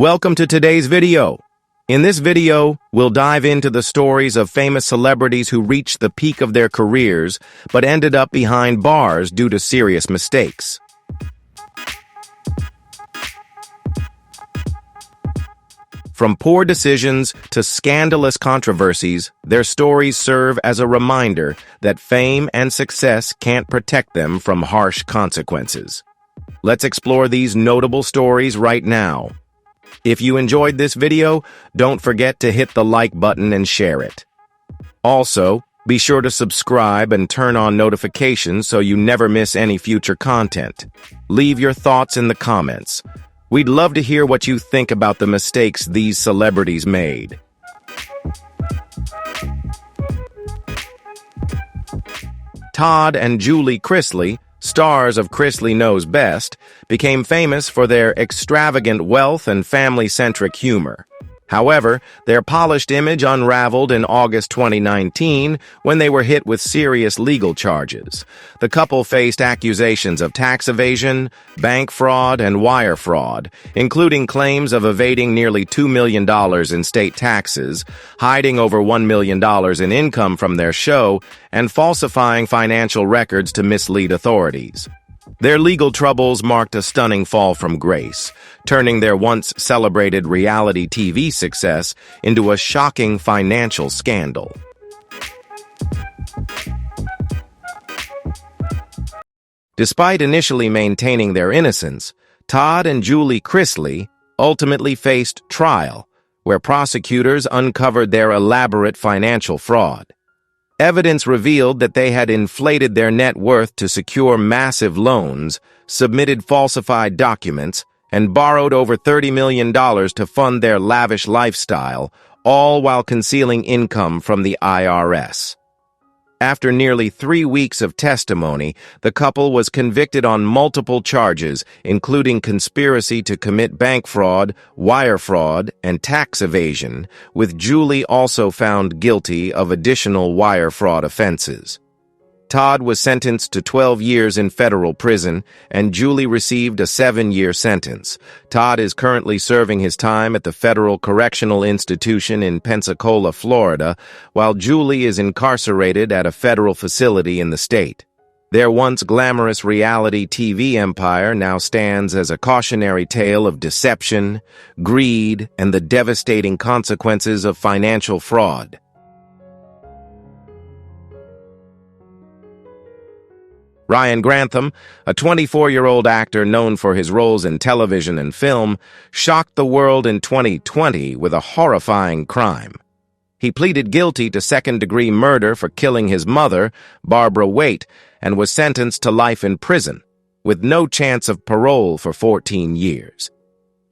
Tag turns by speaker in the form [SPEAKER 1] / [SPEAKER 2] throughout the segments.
[SPEAKER 1] Welcome to today's video. In this video, we'll dive into the stories of famous celebrities who reached the peak of their careers but ended up behind bars due to serious mistakes. From poor decisions to scandalous controversies, their stories serve as a reminder that fame and success can't protect them from harsh consequences. Let's explore these notable stories right now. If you enjoyed this video, don't forget to hit the like button and share it. Also, be sure to subscribe and turn on notifications so you never miss any future content. Leave your thoughts in the comments. We'd love to hear what you think about the mistakes these celebrities made. Todd and Julie Chrisley, stars of Chrisley Knows Best, became famous for their extravagant wealth and family-centric humor. However, their polished image unraveled in August 2019 when they were hit with serious legal charges. The couple faced accusations of tax evasion, bank fraud, and wire fraud, including claims of evading nearly $2 million in state taxes, hiding over $1 million in income from their show, and falsifying financial records to mislead authorities. Their legal troubles marked a stunning fall from grace, turning their once celebrated reality TV success into a shocking financial scandal. Despite initially maintaining their innocence, Todd and Julie Chrisley ultimately faced trial, where prosecutors uncovered their elaborate financial fraud. Evidence revealed that they had inflated their net worth to secure massive loans, submitted falsified documents, and borrowed over $30 million to fund their lavish lifestyle, all while concealing income from the IRS. After nearly 3 weeks of testimony, the couple was convicted on multiple charges, including conspiracy to commit bank fraud, wire fraud, and tax evasion, with Julie also found guilty of additional wire fraud offenses. Todd was sentenced to 12 years in federal prison, and Julie received a 7-year sentence. Todd is currently serving his time at the Federal Correctional Institution in Pensacola, Florida, while Julie is incarcerated at a federal facility in the state. Their once glamorous reality TV empire now stands as a cautionary tale of deception, greed, and the devastating consequences of financial fraud. Grantham, a 24-year-old actor known for his roles in television and film, shocked the world in 2020 with a horrifying crime. He pleaded guilty to second-degree murder for killing his mother, Barbara Waite, and was sentenced to life in prison, with no chance of parole for 14 years.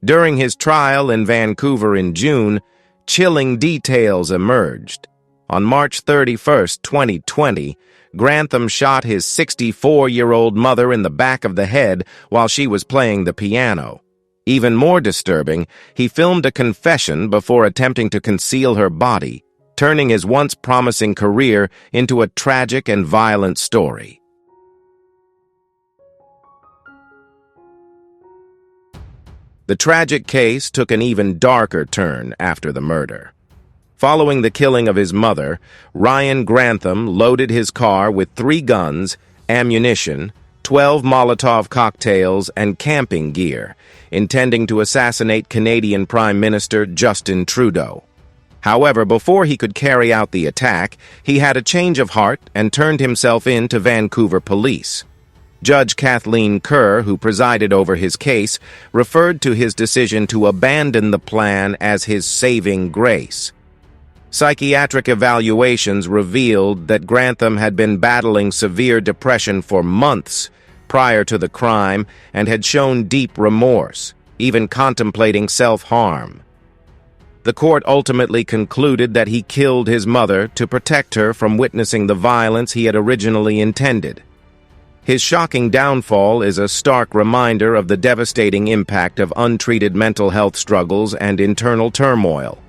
[SPEAKER 1] During his trial in Vancouver in June, chilling details emerged. On March 31, 2020, Grantham shot his 64-year-old mother in the back of the head while she was playing the piano. Even more disturbing, he filmed a confession before attempting to conceal her body, turning his once promising career into a tragic and violent story. The tragic case took an even darker turn after the murder. Following the killing of his mother, Grantham loaded his car with 3 guns, ammunition, 12 Molotov cocktails, and camping gear, intending to assassinate Canadian Prime Minister Justin Trudeau. However, before he could carry out the attack, he had a change of heart and turned himself in to Vancouver police. Judge Kathleen Kerr, who presided over his case, referred to his decision to abandon the plan as his saving grace. Psychiatric evaluations revealed that Grantham had been battling severe depression for months prior to the crime and had shown deep remorse, even contemplating self-harm. The court ultimately concluded that he killed his mother to protect her from witnessing the violence he had originally intended. His shocking downfall is a stark reminder of the devastating impact of untreated mental health struggles and internal turmoil.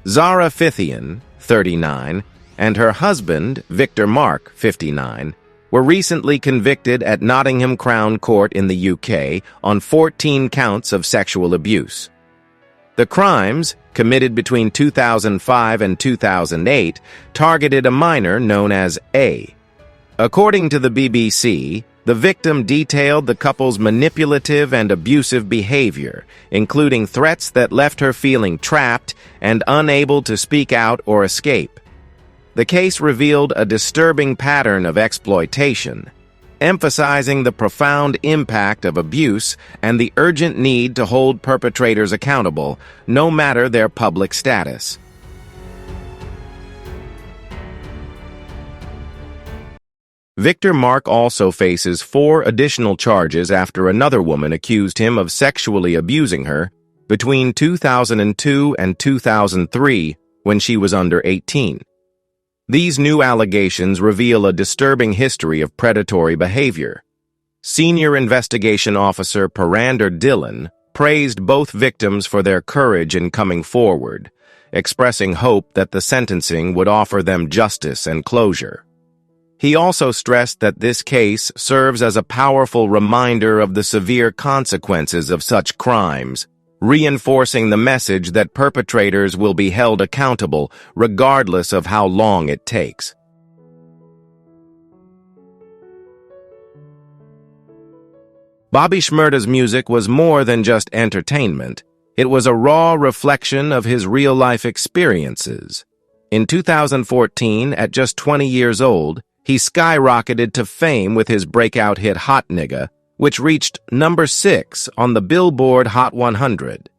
[SPEAKER 1] Zara Phythian, 39, and her husband, Victor Mark, 59, were recently convicted at Nottingham Crown Court in the UK on 14 counts of sexual abuse. The crimes, committed between 2005 and 2008, targeted a minor known as A. According to the BBC, the victim detailed the couple's manipulative and abusive behavior, including threats that left her feeling trapped and unable to speak out or escape. The case revealed a disturbing pattern of exploitation, emphasizing the profound impact of abuse and the urgent need to hold perpetrators accountable, no matter their public status. Victor Mark also faces 4 additional charges after another woman accused him of sexually abusing her between 2002 and 2003 when she was under 18. These new allegations reveal a disturbing history of predatory behavior. Senior Investigation Officer Parander Dillon praised both victims for their courage in coming forward, expressing hope that the sentencing would offer them justice and closure. He also stressed that this case serves as a powerful reminder of the severe consequences of such crimes, reinforcing the message that perpetrators will be held accountable regardless of how long it takes. Bobby Shmurda's music was more than just entertainment. It was a raw reflection of his real-life experiences. In 2014, at just 20 years old, he skyrocketed to fame with his breakout hit Hot Nigga, which reached number 6 on the Billboard Hot 100.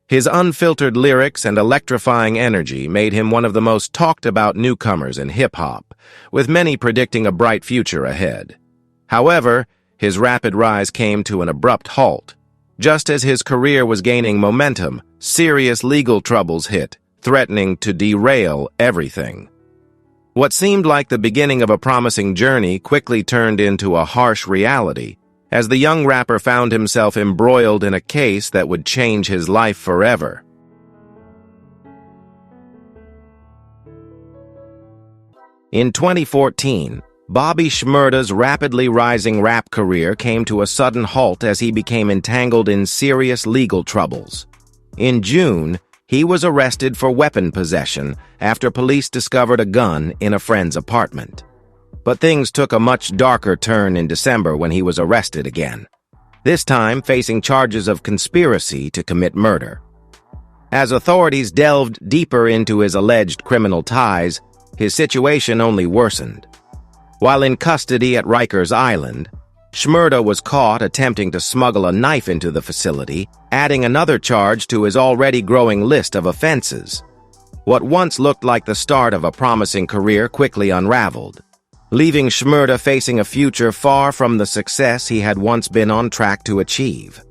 [SPEAKER 1] His unfiltered lyrics and electrifying energy made him one of the most talked-about newcomers in hip-hop, with many predicting a bright future ahead. However, his rapid rise came to an abrupt halt. Just as his career was gaining momentum, serious legal troubles hit, threatening to derail everything. What seemed like the beginning of a promising journey quickly turned into a harsh reality, as the young rapper found himself embroiled in a case that would change his life forever. In 2014, Bobby Shmurda's rapidly rising rap career came to a sudden halt as he became entangled in serious legal troubles. In June, he was arrested for weapon possession after police discovered a gun in a friend's apartment. But things took a much darker turn in December when he was arrested again, this time facing charges of conspiracy to commit murder. As authorities delved deeper into his alleged criminal ties, his situation only worsened. While in custody at Rikers Island, Shmurda was caught attempting to smuggle a knife into the facility, adding another charge to his already growing list of offenses. What once looked like the start of a promising career quickly unraveled, leaving Shmurda facing a future far from the success he had once been on track to achieve.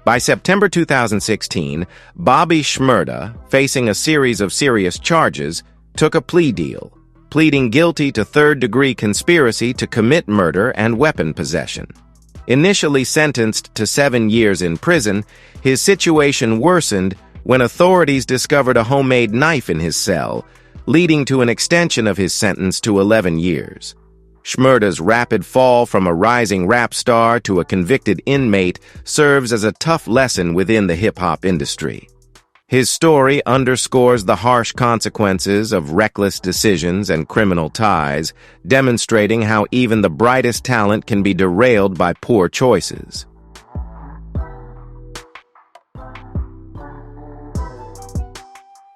[SPEAKER 1] By September 2016, Bobby Shmurda, facing a series of serious charges, took a plea deal, pleading guilty to third-degree conspiracy to commit murder and weapon possession. Initially sentenced to 7 years in prison, his situation worsened when authorities discovered a homemade knife in his cell, leading to an extension of his sentence to 11 years. Shmurda's rapid fall from a rising rap star to a convicted inmate serves as a tough lesson within the hip-hop industry. His story underscores the harsh consequences of reckless decisions and criminal ties, demonstrating how even the brightest talent can be derailed by poor choices.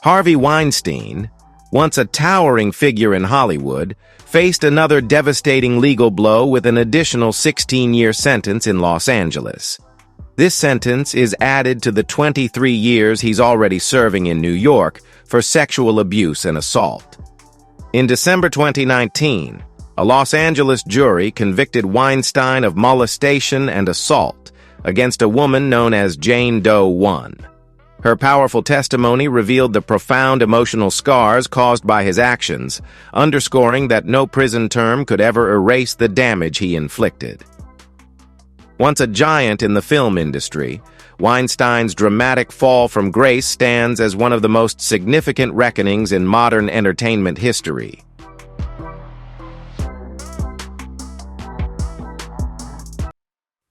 [SPEAKER 1] Harvey Weinstein, once a towering figure in Hollywood, faced another devastating legal blow with an additional 16-year sentence in Los Angeles. This sentence is added to the 23 years he's already serving in New York for sexual abuse and assault. In December 2019, a Los Angeles jury convicted Weinstein of molestation and assault against a woman known as Jane Doe 1. Her powerful testimony revealed the profound emotional scars caused by his actions, underscoring that no prison term could ever erase the damage he inflicted. Once a giant in the film industry, Weinstein's dramatic fall from grace stands as one of the most significant reckonings in modern entertainment history.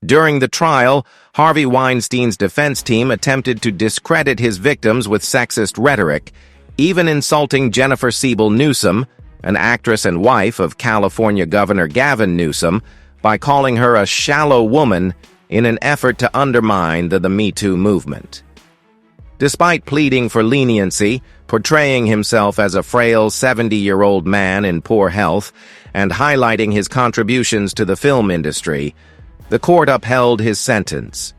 [SPEAKER 1] During the trial, Harvey Weinstein's defense team attempted to discredit his victims with sexist rhetoric, even insulting Jennifer Siebel Newsom, an actress and wife of California Governor Gavin Newsom, by calling her a shallow woman in an effort to undermine the Me Too movement. Despite pleading for leniency, portraying himself as a frail 70-year-old man in poor health, and highlighting his contributions to the film industry, the court upheld his sentence.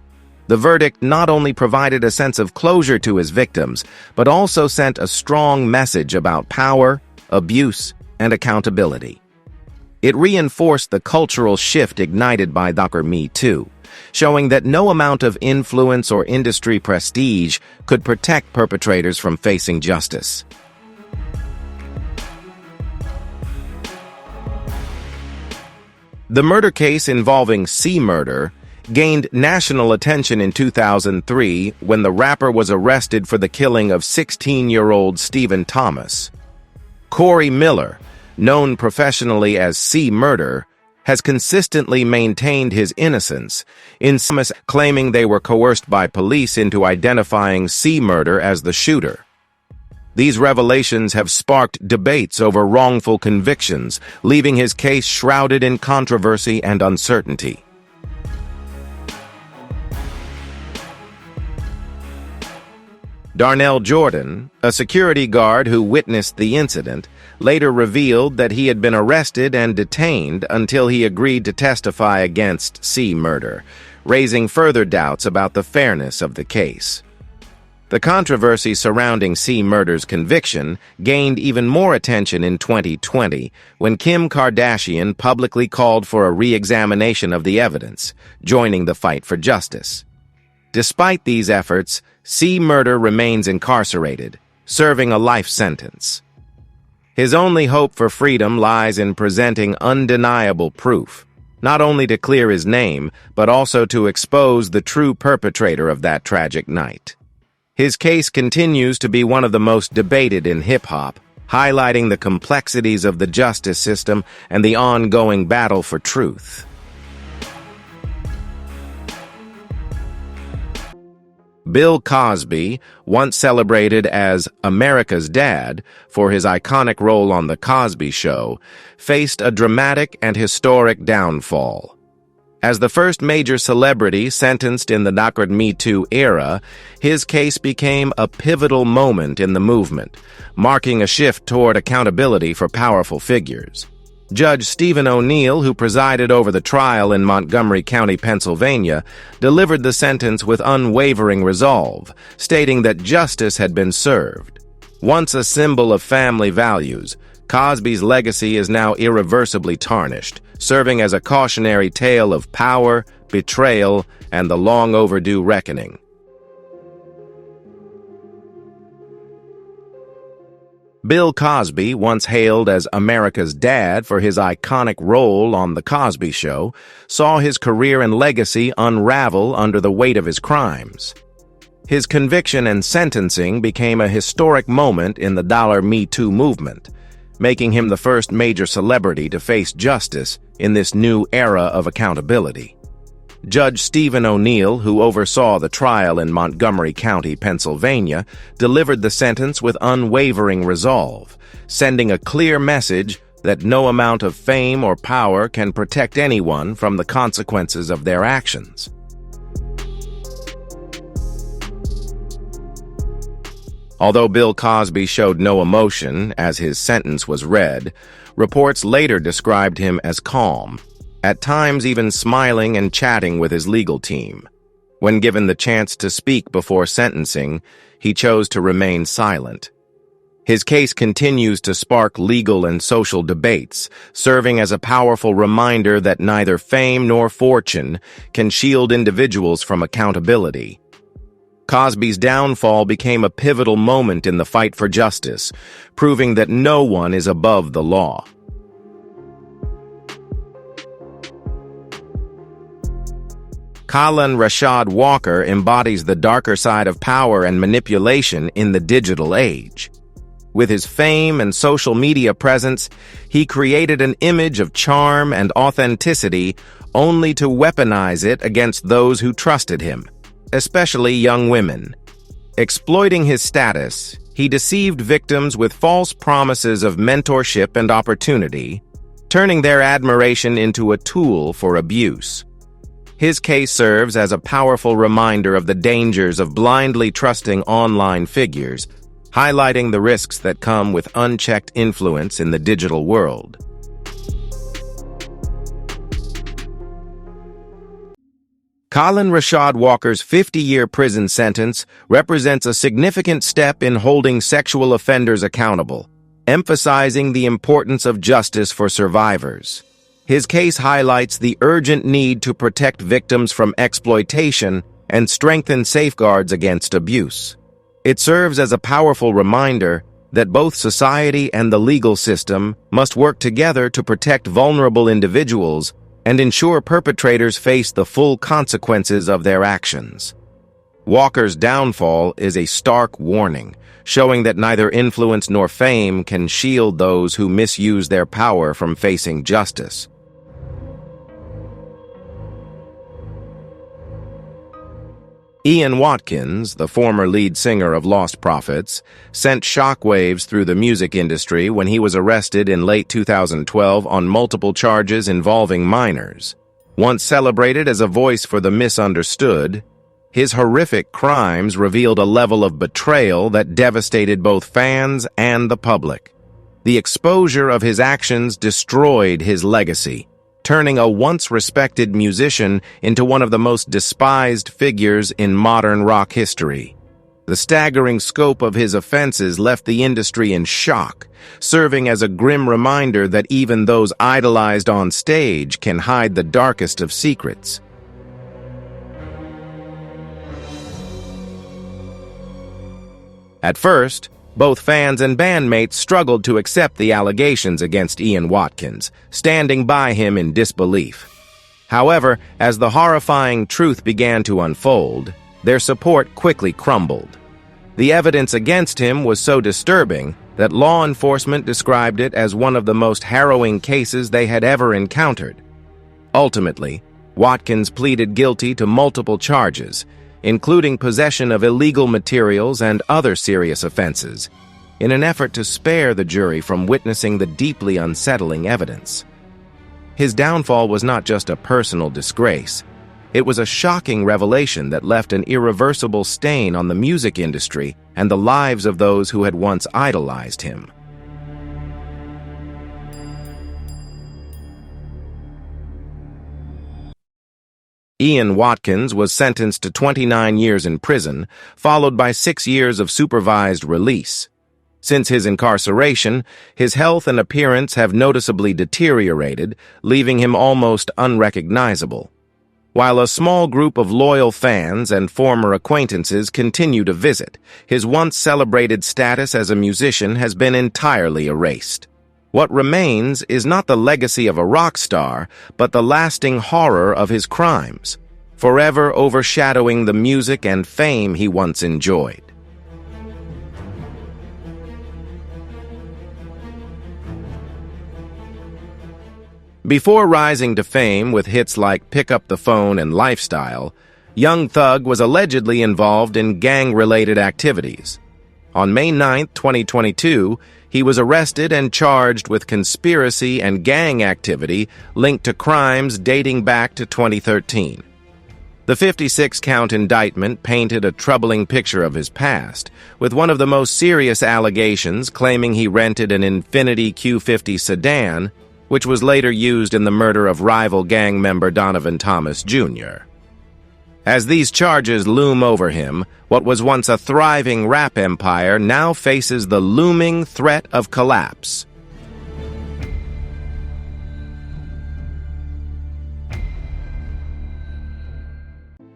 [SPEAKER 1] The verdict not only provided a sense of closure to his victims, but also sent a strong message about power, abuse, and accountability. It reinforced the cultural shift ignited by the Me Too, showing that no amount of influence or industry prestige could protect perpetrators from facing justice. The murder case involving Shmurda gained national attention in 2003 when the rapper was arrested for the killing of 16-year-old Stephen Thomas. Corey Miller, known professionally as Shmurda, has consistently maintained his innocence, in some claiming they were coerced by police into identifying Shmurda as the shooter. These revelations have sparked debates over wrongful convictions, leaving his case shrouded in controversy and uncertainty. Darnell Jordan, a security guard who witnessed the incident, later revealed that he had been arrested and detained until he agreed to testify against Shmurda, raising further doubts about the fairness of the case. The controversy surrounding Shmurda's conviction gained even more attention in 2020 when Kim Kardashian publicly called for a re-examination of the evidence, joining the fight for justice. Despite these efforts, Shmurda remains incarcerated, serving a life sentence. His only hope for freedom lies in presenting undeniable proof, not only to clear his name, but also to expose the true perpetrator of that tragic night. His case continues to be one of the most debated in hip-hop, highlighting the complexities of the justice system and the ongoing battle for truth. Bill Cosby, once celebrated as America's Dad for his iconic role on The Cosby Show, faced a dramatic and historic downfall. As the first major celebrity sentenced in the Me Too era, his case became a pivotal moment in the movement, marking a shift toward accountability for powerful figures. Judge Stephen O'Neill, who presided over the trial in Montgomery County, Pennsylvania, delivered the sentence with unwavering resolve, stating that justice had been served. Once a symbol of family values, Cosby's legacy is now irreversibly tarnished, serving as a cautionary tale of power, betrayal, and the long-overdue reckoning. Bill Cosby, once hailed as America's Dad for his iconic role on The Cosby Show, saw his career and legacy unravel under the weight of his crimes. His conviction and sentencing became a historic moment in the Me Too movement, making him the first major celebrity to face justice in this new era of accountability. Judge Stephen O'Neill, who oversaw the trial in Montgomery County, Pennsylvania, delivered the sentence with unwavering resolve, sending a clear message that no amount of fame or power can protect anyone from the consequences of their actions. Although Bill Cosby showed no emotion as his sentence was read, reports later described him as calm, at times even smiling and chatting with his legal team. When given the chance to speak before sentencing, he chose to remain silent. His case continues to spark legal and social debates, serving as a powerful reminder that neither fame nor fortune can shield individuals from accountability. Cosby's downfall became a pivotal moment in the fight for justice, proving that no one is above the law. Kaalan Rashad Walker embodies the darker side of power and manipulation in the digital age. With his fame and social media presence, he created an image of charm and authenticity only to weaponize it against those who trusted him, especially young women. Exploiting his status, he deceived victims with false promises of mentorship and opportunity, turning their admiration into a tool for abuse. His case serves as a powerful reminder of the dangers of blindly trusting online figures, highlighting the risks that come with unchecked influence in the digital world. Kaalan Rashad Walker's 50-year prison sentence represents a significant step in holding sexual offenders accountable, emphasizing the importance of justice for survivors. His case highlights the urgent need to protect victims from exploitation and strengthen safeguards against abuse. It serves as a powerful reminder that both society and the legal system must work together to protect vulnerable individuals and ensure perpetrators face the full consequences of their actions. Walker's downfall is a stark warning, showing that neither influence nor fame can shield those who misuse their power from facing justice. Ian Watkins, the former lead singer of Lost Prophets, sent shockwaves through the music industry when he was arrested in late 2012 on multiple charges involving minors. Once celebrated as a voice for the misunderstood, his horrific crimes revealed a level of betrayal that devastated both fans and the public. The exposure of his actions destroyed his legacy, turning a once-respected musician into one of the most despised figures in modern rock history. The staggering scope of his offenses left the industry in shock, serving as a grim reminder that even those idolized on stage can hide the darkest of secrets. At first, both fans and bandmates struggled to accept the allegations against Ian Watkins, standing by him in disbelief. However, as the horrifying truth began to unfold, their support quickly crumbled. The evidence against him was so disturbing that law enforcement described it as one of the most harrowing cases they had ever encountered. Ultimately, Watkins pleaded guilty to multiple charges, including possession of illegal materials and other serious offenses, in an effort to spare the jury from witnessing the deeply unsettling evidence. His downfall was not just a personal disgrace. It was a shocking revelation that left an irreversible stain on the music industry and the lives of those who had once idolized him. Ian Watkins was sentenced to 29 years in prison, followed by 6 years of supervised release. Since his incarceration, his health and appearance have noticeably deteriorated, leaving him almost unrecognizable. While a small group of loyal fans and former acquaintances continue to visit, his once celebrated status as a musician has been entirely erased. What remains is not the legacy of a rock star, but the lasting horror of his crimes, forever overshadowing the music and fame he once enjoyed. Before rising to fame with hits like Pick Up the Phone and Lifestyle, Young Thug was allegedly involved in gang-related activities. On May 9, 2022, he was arrested and charged with conspiracy and gang activity linked to crimes dating back to 2013. The 56-count indictment painted a troubling picture of his past, with one of the most serious allegations claiming he rented an Infiniti Q50 sedan, which was later used in the murder of rival gang member Donovan Thomas Jr. As these charges loom over him, what was once a thriving rap empire now faces the looming threat of collapse.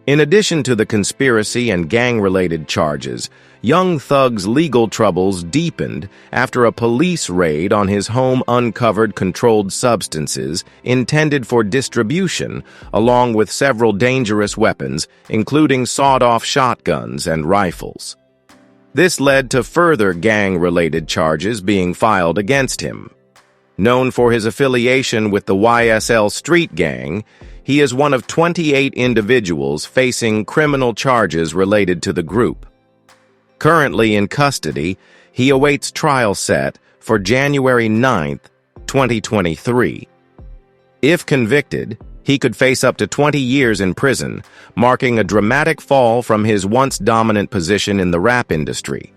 [SPEAKER 1] In addition to the conspiracy and gang-related charges, Young Thug's legal troubles deepened after a police raid on his home uncovered controlled substances intended for distribution, along with several dangerous weapons, including sawed-off shotguns and rifles. This led to further gang-related charges being filed against him. Known for his affiliation with the YSL Street Gang, he is one of 28 individuals facing criminal charges related to the group. Currently in custody, he awaits trial set for January 9, 2023. If convicted, he could face up to 20 years in prison, marking a dramatic fall from his once dominant position in the rap industry.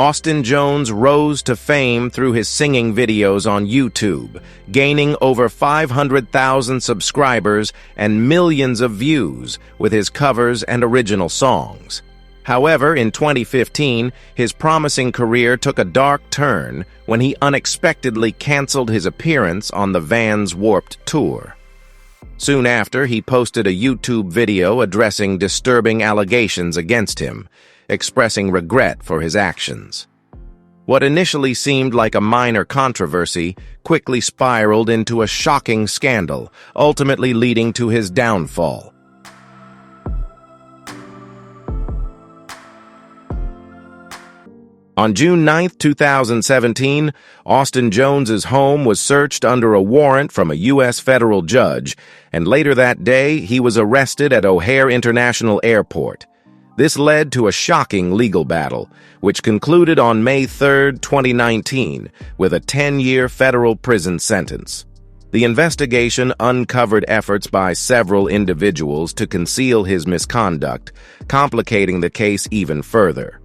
[SPEAKER 1] Austin Jones rose to fame through his singing videos on YouTube, gaining over 500,000 subscribers and millions of views with his covers and original songs. However, in 2015, his promising career took a dark turn when he unexpectedly canceled his appearance on the Vans Warped Tour. Soon after, he posted a YouTube video addressing disturbing allegations against him, expressing regret for his actions. What initially seemed like a minor controversy quickly spiraled into a shocking scandal, ultimately leading to his downfall. On June 9, 2017, Austin Jones's home was searched under a warrant from a U.S. federal judge, and later that day, he was arrested at O'Hare International Airport. This led to a shocking legal battle, which concluded on May 3, 2019, with a 10-year federal prison sentence. The investigation uncovered efforts by several individuals to conceal his misconduct, complicating the case even further.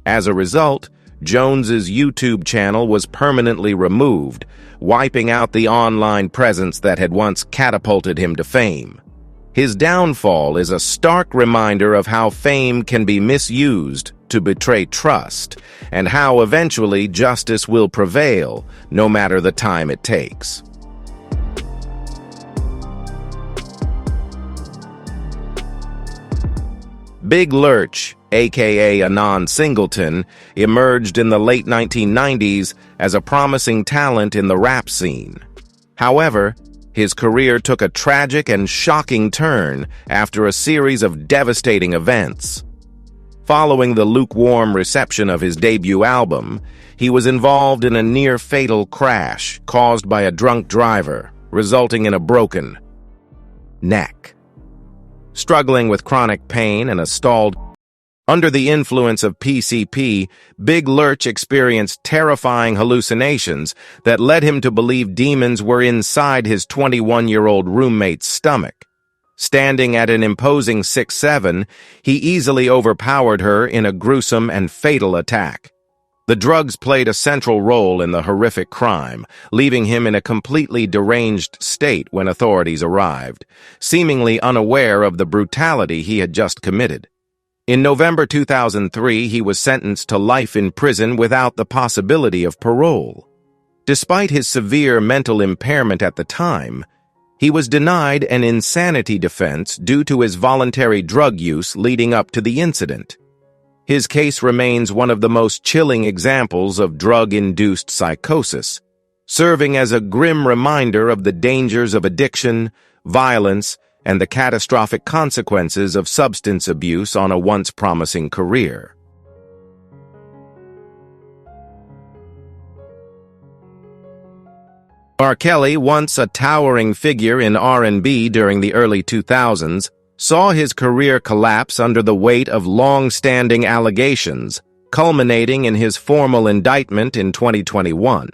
[SPEAKER 1] As a result, Jones's YouTube channel was permanently removed, wiping out the online presence that had once catapulted him to fame. His downfall is a stark reminder of how fame can be misused to betray trust, and how eventually justice will prevail, no matter the time it takes. Big Lurch, aka Anon Singleton, emerged in the late 1990s as a promising talent in the rap scene. However, his career took a tragic and shocking turn after a series of devastating events. Following the lukewarm reception of his debut album, he was involved in a near-fatal crash caused by a drunk driver, resulting in a broken neck. Struggling with chronic pain and a stalled under the influence of PCP, Big Lurch experienced terrifying hallucinations that led him to believe demons were inside his 21-year-old roommate's stomach. Standing at an imposing 6'7", he easily overpowered her in a gruesome and fatal attack. The drugs played a central role in the horrific crime, leaving him in a completely deranged state when authorities arrived, seemingly unaware of the brutality he had just committed. In November 2003, he was sentenced to life in prison without the possibility of parole. Despite his severe mental impairment at the time, he was denied an insanity defense due to his voluntary drug use leading up to the incident. His case remains one of the most chilling examples of drug-induced psychosis, serving as a grim reminder of the dangers of addiction, violence, and the catastrophic consequences of substance abuse on a once promising career. R. Kelly, once a towering figure in R&B during the early 2000s, saw his career collapse under the weight of long-standing allegations, culminating in his formal indictment in 2021.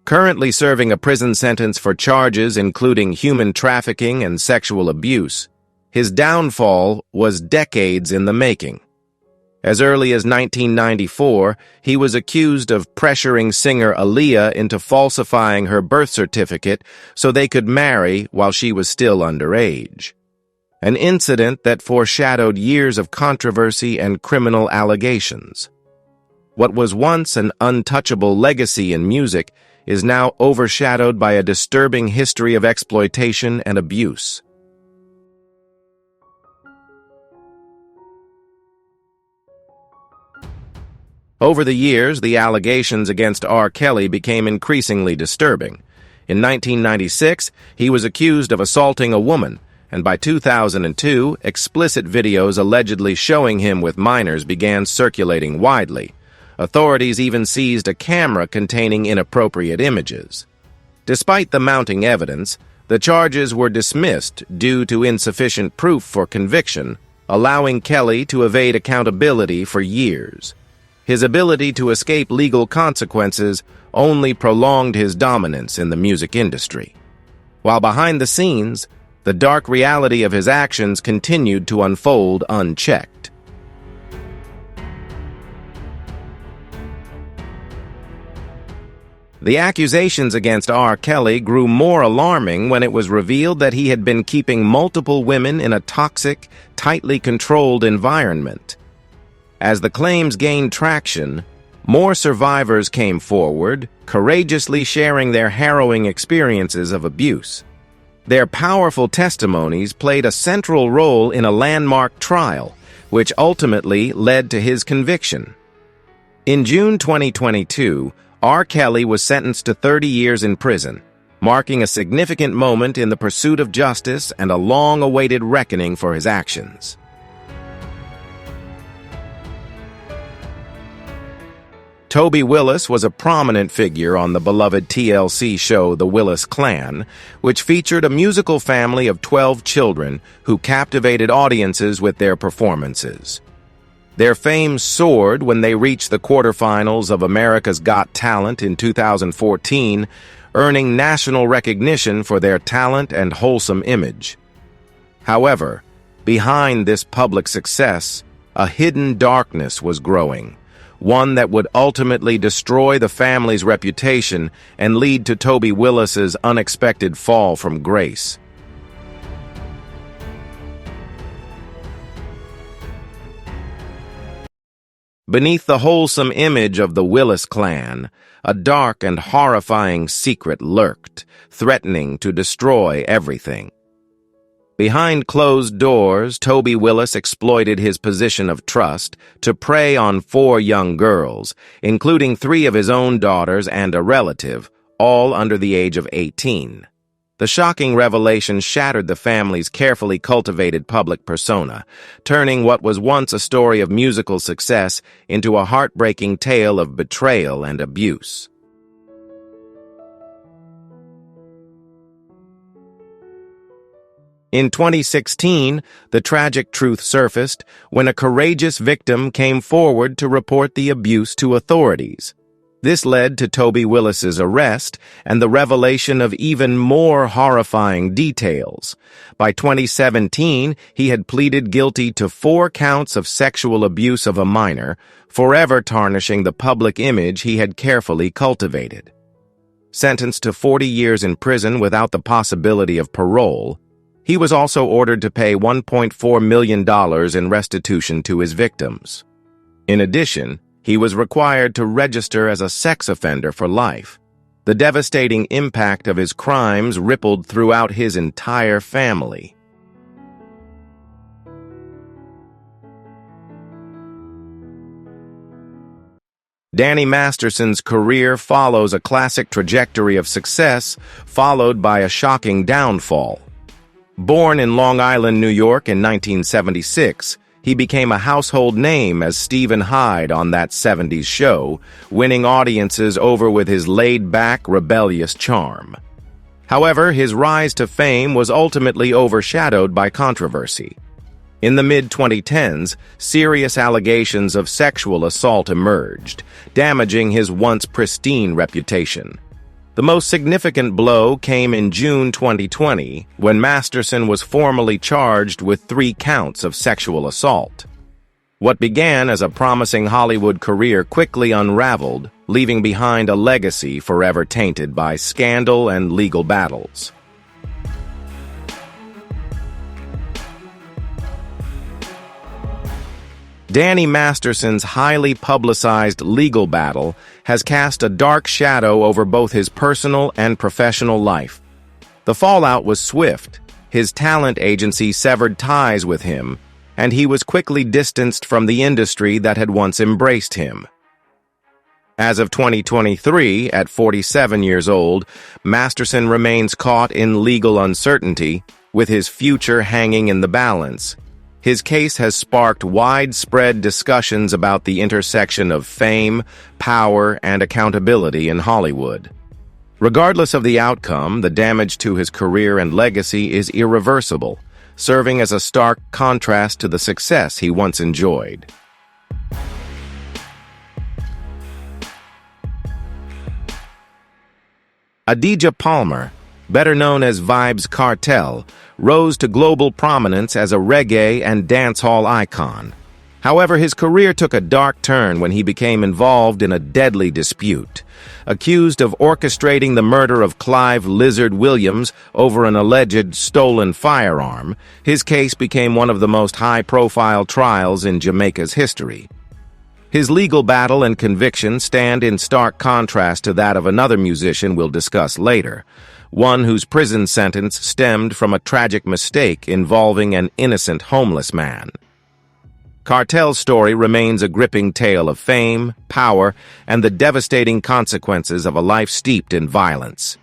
[SPEAKER 1] Currently serving a prison sentence for charges including human trafficking and sexual abuse, his downfall was decades in the making. As early as 1994, he was accused of pressuring singer Aaliyah into falsifying her birth certificate so they could marry while she was still underage. An incident that foreshadowed years of controversy and criminal allegations. What was once an untouchable legacy in music is now overshadowed by a disturbing history of exploitation and abuse. Over the years, the allegations against R. Kelly became increasingly disturbing. In 1996, he was accused of assaulting a woman, and by 2002, explicit videos allegedly showing him with minors began circulating widely. Authorities even seized a camera containing inappropriate images. Despite the mounting evidence, the charges were dismissed due to insufficient proof for conviction, allowing Kelly to evade accountability for years. His ability to escape legal consequences only prolonged his dominance in the music industry. While behind the scenes, the dark reality of his actions continued to unfold unchecked. The accusations against R. Kelly grew more alarming when it was revealed that he had been keeping multiple women in a toxic, tightly controlled environment. As the claims gained traction, more survivors came forward, courageously sharing their harrowing experiences of abuse. Their powerful testimonies played a central role in a landmark trial, which ultimately led to his conviction. In June 2022, R. Kelly was sentenced to 30 years in prison, marking a significant moment in the pursuit of justice and a long-awaited reckoning for his actions. Toby Willis was a prominent figure on the beloved TLC show The Willis Clan, which featured a musical family of 12 children who captivated audiences with their performances. Their fame soared when they reached the quarterfinals of America's Got Talent in 2014, earning national recognition for their talent and wholesome image. However, behind this public success, a hidden darkness was growing, one that would ultimately destroy the family's reputation and lead to Toby Willis's unexpected fall from grace. Beneath the wholesome image of the Willis clan, a dark and horrifying secret lurked, threatening to destroy everything. Behind closed doors, Toby Willis exploited his position of trust to prey on 4 young girls, including 3 of his own daughters and a relative, all under the age of 18. The shocking revelation shattered the family's carefully cultivated public persona, turning what was once a story of musical success into a heartbreaking tale of betrayal and abuse. In 2016, the tragic truth surfaced when a courageous victim came forward to report the abuse to authorities. This led to Toby Willis's arrest and the revelation of even more horrifying details. By 2017, he had pleaded guilty to 4 counts of sexual abuse of a minor, forever tarnishing the public image he had carefully cultivated. Sentenced to 40 years in prison without the possibility of parole, he was also ordered to pay $1.4 million in restitution to his victims. In addition, he was required to register as a sex offender for life. The devastating impact of his crimes rippled throughout his entire family. Danny Masterson's career follows a classic trajectory of success, followed by a shocking downfall. Born in Long Island, New York in 1976, he became a household name as Stephen Hyde on that 70s show, winning audiences over with his laid-back, rebellious charm. However, his rise to fame was ultimately overshadowed by controversy. In the mid-2010s, serious allegations of sexual assault emerged, damaging his once pristine reputation. The most significant blow came in June 2020, when Masterson was formally charged with 3 counts of sexual assault. What began as a promising Hollywood career quickly unraveled, leaving behind a legacy forever tainted by scandal and legal battles. Danny Masterson's highly publicized legal battle has cast a dark shadow over both his personal and professional life. The fallout was swift. His talent agency severed ties with him, and he was quickly distanced from the industry that had once embraced him. As of 2023, at 47 years old, Masterson remains caught in legal uncertainty, with his future hanging in the balance. His case has sparked widespread discussions about the intersection of fame, power, and accountability in Hollywood. Regardless of the outcome, the damage to his career and legacy is irreversible, serving as a stark contrast to the success he once enjoyed. Adidja Palmer, better known as Vybz Kartel, rose to global prominence as a reggae and dancehall icon. However, his career took a dark turn when he became involved in a deadly dispute. Accused of orchestrating the murder of Clive "Lizard" Williams over an alleged stolen firearm, his case became one of the most high-profile trials in Jamaica's history. His legal battle and conviction stand in stark contrast to that of another musician we'll discuss later, one whose prison sentence stemmed from a tragic mistake involving an innocent homeless man. Kartel's story remains a gripping tale of fame, power, and the devastating consequences of a life steeped in violence.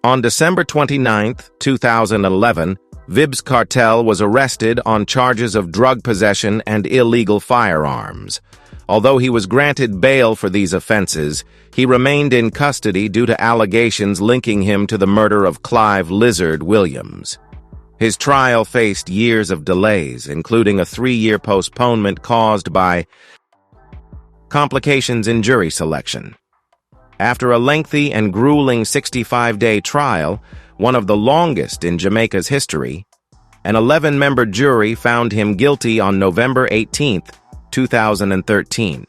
[SPEAKER 1] On December 29, 2011, Vybz Kartel was arrested on charges of drug possession and illegal firearms. Although he was granted bail for these offenses, he remained in custody due to allegations linking him to the murder of Clive "Lizard" Williams. His trial faced years of delays, including a 3-year postponement caused by complications in jury selection. After a lengthy and grueling 65-day trial, one of the longest in Jamaica's history, an 11-member jury found him guilty on November 18, 2013.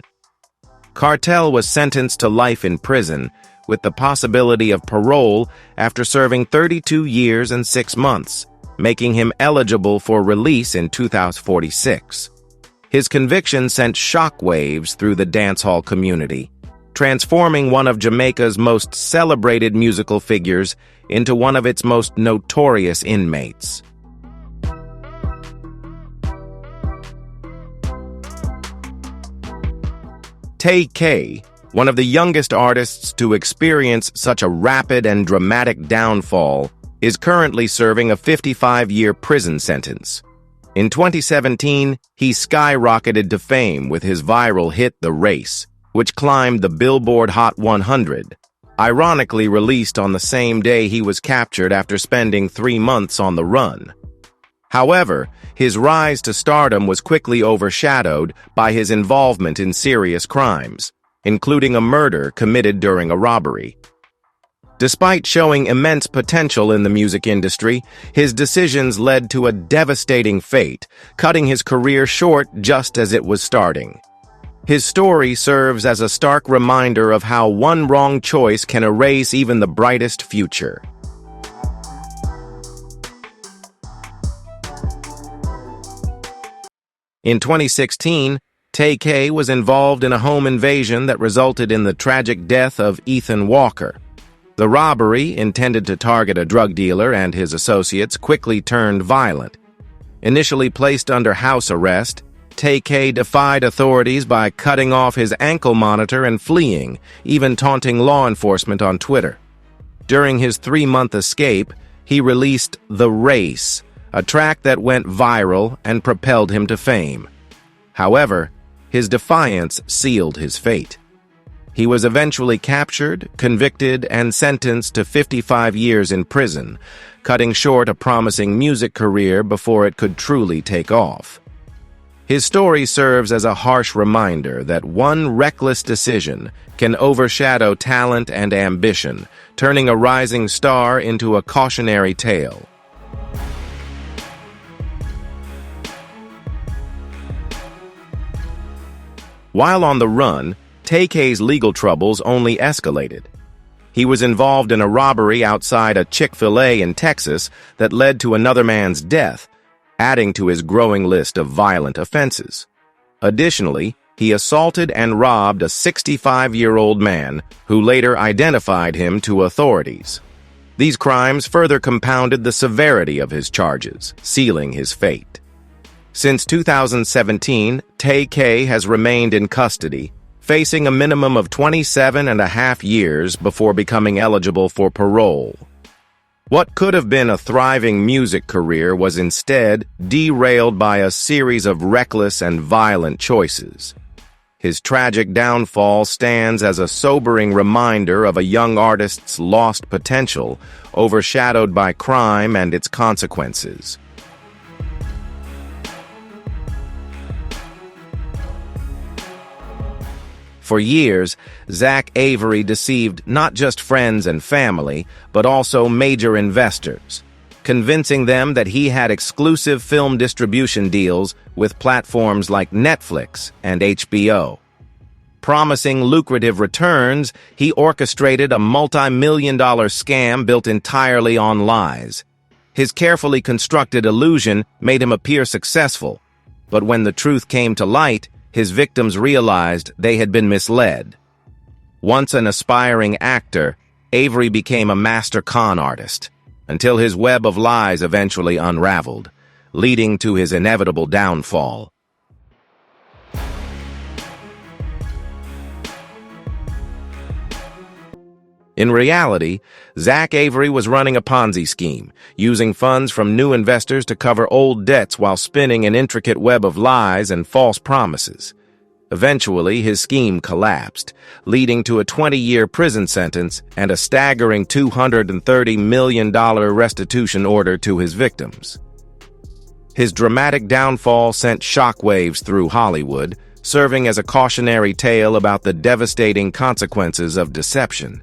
[SPEAKER 1] Kartel was sentenced to life in prison, with the possibility of parole after serving 32 years and 6 months, making him eligible for release in 2046. His conviction sent shockwaves through the dancehall community, transforming one of Jamaica's most celebrated musical figures into one of its most notorious inmates. Tay-K, one of the youngest artists to experience such a rapid and dramatic downfall, is currently serving a 55-year prison sentence. In 2017, he skyrocketed to fame with his viral hit "The Race," which climbed the Billboard Hot 100, ironically released on the same day he was captured after spending 3 months on the run. However, his rise to stardom was quickly overshadowed by his involvement in serious crimes, including a murder committed during a robbery. Despite showing immense potential in the music industry, his decisions led to a devastating fate, cutting his career short just as it was starting. His story serves as a stark reminder of how one wrong choice can erase even the brightest future. In 2016, Tay-K was involved in a home invasion that resulted in the tragic death of Ethan Walker. The robbery, intended to target a drug dealer and his associates, quickly turned violent. Initially placed under house arrest, Tay-K defied authorities by cutting off his ankle monitor and fleeing, even taunting law enforcement on Twitter. During his 3-month escape, he released "The Race," a track that went viral and propelled him to fame. However, his defiance sealed his fate. He was eventually captured, convicted, and sentenced to 55 years in prison, cutting short a promising music career before it could truly take off. His story serves as a harsh reminder that one reckless decision can overshadow talent and ambition, turning a rising star into a cautionary tale. While on the run, Tay-K's legal troubles only escalated. He was involved in a robbery outside a Chick-fil-A in Texas that led to another man's death, adding to his growing list of violent offenses. Additionally, he assaulted and robbed a 65-year-old man who later identified him to authorities. These crimes further compounded the severity of his charges, sealing his fate. Since 2017, Tay-K has remained in custody, facing a minimum of 27.5 years before becoming eligible for parole. What could have been a thriving music career was instead derailed by a series of reckless and violent choices. His tragic downfall stands as a sobering reminder of a young artist's lost potential, overshadowed by crime and its consequences. For years, Zach Avery deceived not just friends and family, but also major investors, convincing them that he had exclusive film distribution deals with platforms like Netflix and HBO. Promising lucrative returns, he orchestrated a multi-million-dollar scam built entirely on lies. His carefully constructed illusion made him appear successful, but when the truth came to light, his victims realized they had been misled. Once an aspiring actor, Avery became a master con artist, until his web of lies eventually unraveled, leading to his inevitable downfall. In reality, Zach Avery was running a Ponzi scheme, using funds from new investors to cover old debts while spinning an intricate web of lies and false promises. Eventually, his scheme collapsed, leading to a 20-year prison sentence and a staggering $230 million restitution order to his victims. His dramatic downfall sent shockwaves through Hollywood, serving as a cautionary tale about the devastating consequences of deception.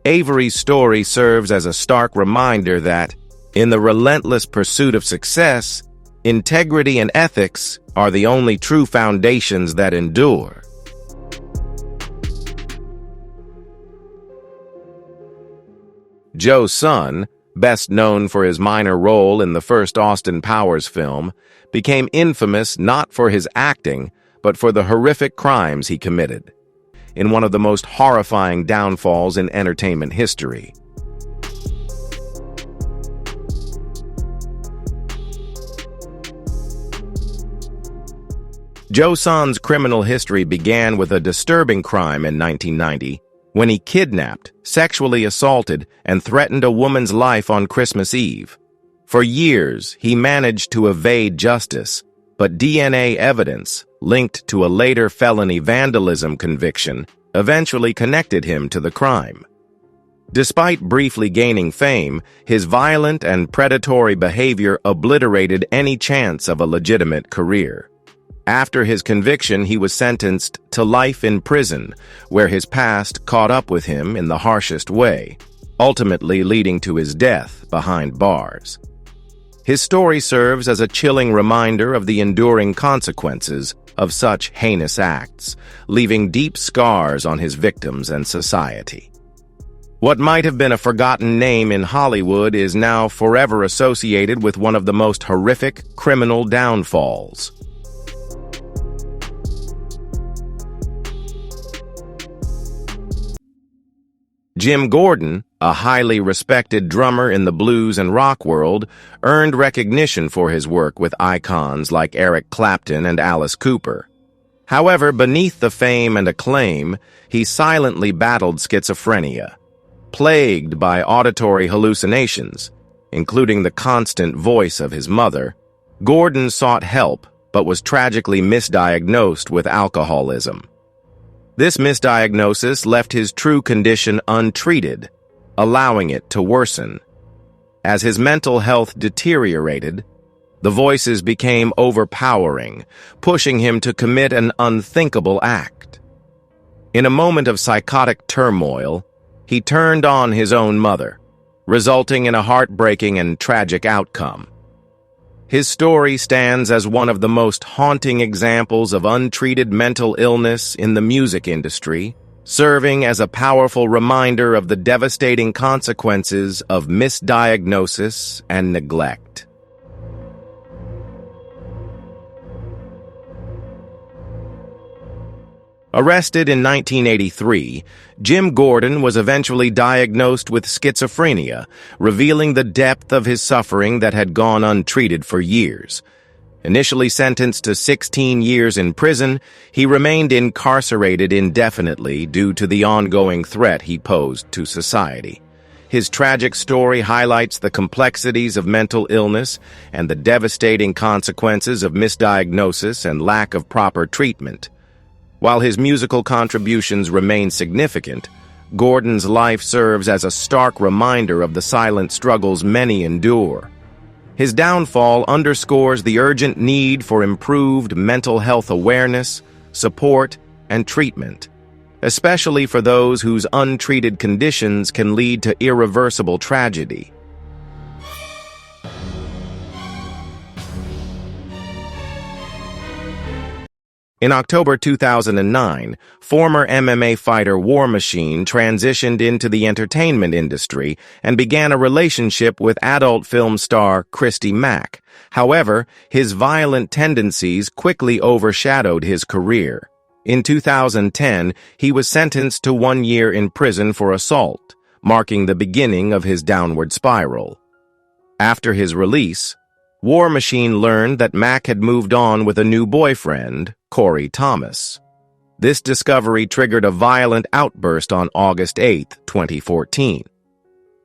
[SPEAKER 1] Avery's story serves as a stark reminder that, in the relentless pursuit of success, integrity and ethics are the only true foundations that endure. Joe's son, best known for his minor role in the first Austin Powers film, became infamous not for his acting, but for the horrific crimes he committed, in one of the most horrifying downfalls in entertainment history. Joe Son's criminal history began with a disturbing crime in 1990 when he kidnapped, sexually assaulted, and threatened a woman's life on Christmas Eve. For years, he managed to evade justice, but DNA evidence, linked to a later felony vandalism conviction, eventually connected him to the crime. Despite briefly gaining fame, his violent and predatory behavior obliterated any chance of a legitimate career. After his conviction, he was sentenced to life in prison, where his past caught up with him in the harshest way, ultimately leading to his death behind bars. His story serves as a chilling reminder of the enduring consequences of such heinous acts, leaving deep scars on his victims and society. What might have been a forgotten name in Hollywood is now forever associated with one of the most horrific criminal downfalls. Jim Gordon, a highly respected drummer in the blues and rock world, earned recognition for his work with icons like Eric Clapton and Alice Cooper. However, beneath the fame and acclaim, he silently battled schizophrenia. Plagued by auditory hallucinations, including the constant voice of his mother, Gordon sought help but was tragically misdiagnosed with alcoholism. This misdiagnosis left his true condition untreated, allowing it to worsen. As his mental health deteriorated, the voices became overpowering, pushing him to commit an unthinkable act. In a moment of psychotic turmoil, he turned on his own mother, resulting in a heartbreaking and tragic outcome. His story stands as one of the most haunting examples of untreated mental illness in the music industry, serving as a powerful reminder of the devastating consequences of misdiagnosis and neglect. Arrested in 1983, Jim Gordon was eventually diagnosed with schizophrenia, revealing the depth of his suffering that had gone untreated for years. Initially sentenced to 16 years in prison, he remained incarcerated indefinitely due to the ongoing threat he posed to society. His tragic story highlights the complexities of mental illness and the devastating consequences of misdiagnosis and lack of proper treatment. While his musical contributions remain significant, Gordon's life serves as a stark reminder of the silent struggles many endure. His downfall underscores the urgent need for improved mental health awareness, support, and treatment, especially for those whose untreated conditions can lead to irreversible tragedy. In October 2009, former MMA fighter War Machine transitioned into the entertainment industry and began a relationship with adult film star Christy Mack. However, his violent tendencies quickly overshadowed his career. In 2010, he was sentenced to 1 year in prison for assault, marking the beginning of his downward spiral. After his release, War Machine learned that Mack had moved on with a new boyfriend, Corey Thomas. This discovery triggered a violent outburst on August 8, 2014.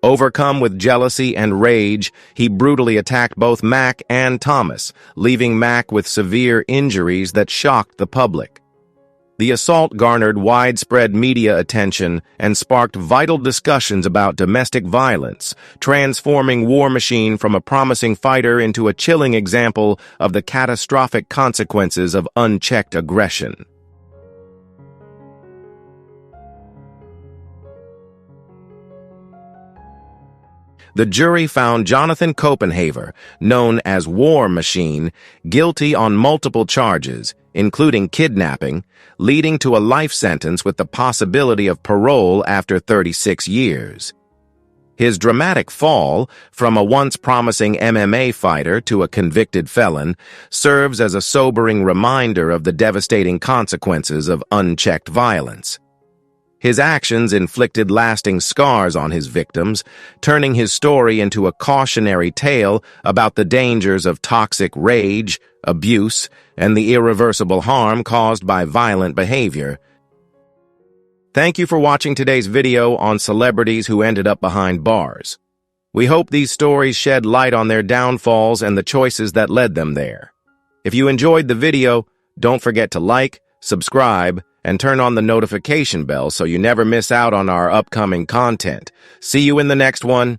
[SPEAKER 1] Overcome with jealousy and rage, he brutally attacked both Mack and Thomas, leaving Mack with severe injuries that shocked the public. The assault garnered widespread media attention and sparked vital discussions about domestic violence, transforming War Machine from a promising fighter into a chilling example of the catastrophic consequences of unchecked aggression. The jury found Jonathan Copenhaver, known as War Machine, guilty on multiple charges, including kidnapping, leading to a life sentence with the possibility of parole after 36 years. His dramatic fall, from a once promising MMA fighter to a convicted felon, serves as a sobering reminder of the devastating consequences of unchecked violence. His actions inflicted lasting scars on his victims, turning his story into a cautionary tale about the dangers of toxic rage, abuse, and the irreversible harm caused by violent behavior. Thank you for watching today's video on celebrities who ended up behind bars. We hope these stories shed light on their downfalls and the choices that led them there. If you enjoyed the video, don't forget to like, subscribe, and turn on the notification bell so you never miss out on our upcoming content. See you in the next one.